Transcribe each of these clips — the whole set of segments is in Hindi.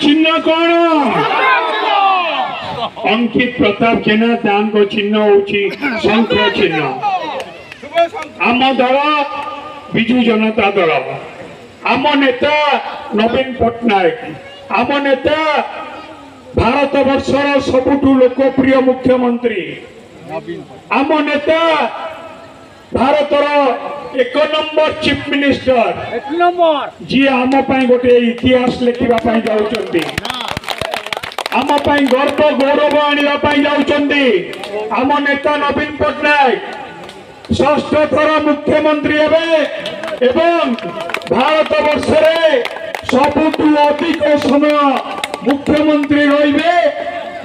चिन्ह कौन अंकित प्रताप जेना चिन्ह होची शंख चिन्ह आम दल विजु जनता दल आम नेता नवीन पट्टनायक आम नेता भारत वर्षर सबुठु लोकप्रिय मुख्यमंत्री आम नेता भारतर एक नंबर चीफ मिनिस्टर जी आम गोटे इतिहास लिखा जाऊँगी आम गर्व गौरव आने जाऊँगी आम नेता नवीन पट्टनायक षष्ठ थर मुख्यमंत्री एवं भारत वर्ष सबुठु अधिक समय मुख्यमंत्री रहिबे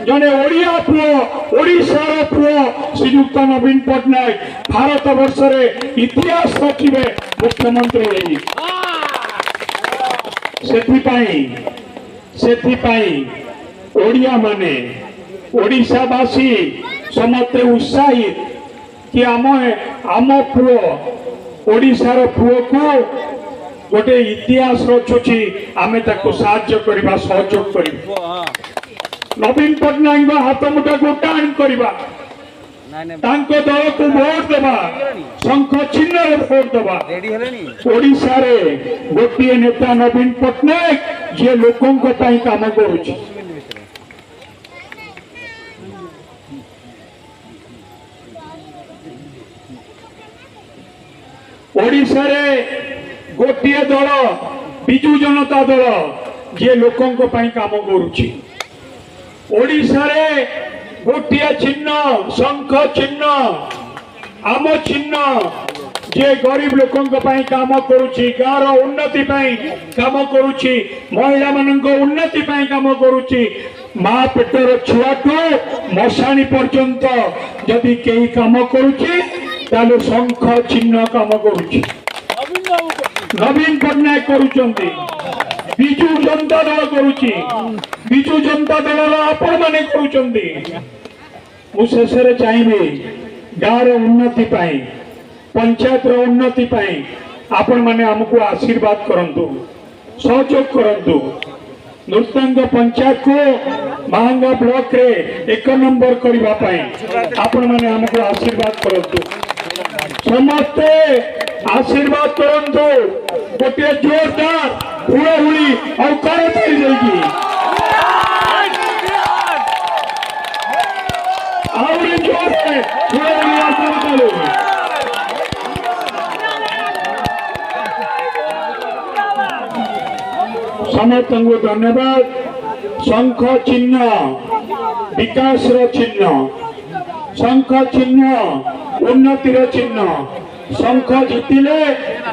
जने ओडिया पुओ ओडिशार पुओ श्रीयुक्त नवीन पट्टनायक भारत वर्ष इतिहास रखिबे मुख्यमंत्री सेथिपाई ओडिया माने ओडिशावासी समस्ते उत्साहित कि आम पुओ ओडिशार पुओ को गोटे इतिहास रचुची आमे ताको साहाय्य करबा सहयोग करबा नवीन पट्टनायक हाथ मुठा को टाण करबा तांको दल को वोट देबा शंख चिन्ह रे वोट देबा ओडिशा रे गोटे नेता नवीन पट्टनायक जे लोकों को पई काम करूची ओडिशा रे गोटे दल विजु जनता दल जे लोकों को पई काम करूची ओडिशा रे गोटे चिन्ह शंख चिन्ह आम चिन्ह जे गरीब लोकों को पई काम करूची गाँव उन्नति पई काम करूची महिला मानक उन्नति पई काम करूची माँ पेटर छुआ को मशाणी पर्यंत जदि कई काम करूची ताले शंख चिन्ह काम करूची नवीन पट्टनायक करूचंती विजु जनता दल करूची विजु जनता दल आपण माने करूचंती मु शेषरे चाहिबे गाँव उन्नति पाई पंचायत उन्नति पाई आपण माने हमको आशीर्वाद करंतु सहयोग करंतु नृत्यांग पंचायत को महांगा ब्लॉक रे एक नंबर करबा पाई आपण माने हमको आशीर्वाद करंतु समस्ते आशीर्वाद करंतु गोटे जोरदार हुड़ाहुड़ी और करताली देगी और जोर से हुड़ाहुड़ी और करताली समस्त को धन्यवाद शंख चिन्ह विकास चिन्ह शंख चिन्ह उन्नतिर चिन्ह शंख जितिले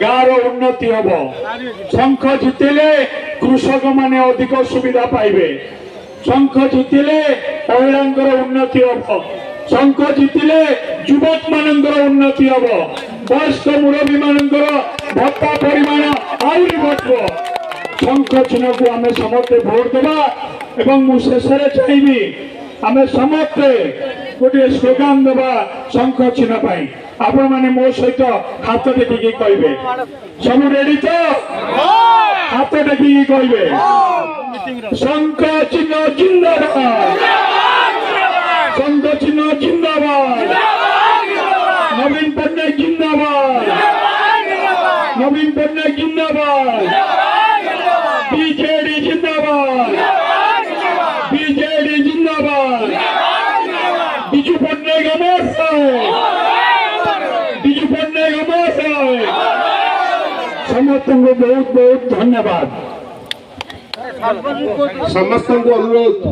गाँव उन्नति हम शंख जितिले कृषक माने अधिक सुविधा पाइबे शंख जितिले महिला उन्नति हम शंख जितिले युवक मानकर उन्नति हम वयस्क मुरब्बी मानकर भत्ता परिमाण आहरी बढ़ो शंख चिन्ह को आम समस्ते भोट देवा एवं मु शेष चाहिए आम समस्ते गोटे स्लोगान देवा शंख चिन्ह पाई आपण माने मो सहित हाथ देखिकी कहे सब रेडी तो हाथ देखिकी कहे शंख चिन्ह जिंदाबाद शंख चिन्ह जिंदाबाद नवीन पट्टनायक जिंदाबाद नवीन पट्टनायक जिंदाबाद बीजेडी जिंदाबाद बीजेडी जिंदाबाद विजु पट्टनायक अमर विजु पट्टनायक अमर समस्त को बहुत बहुत धन्यवाद समस्त को अनुरोध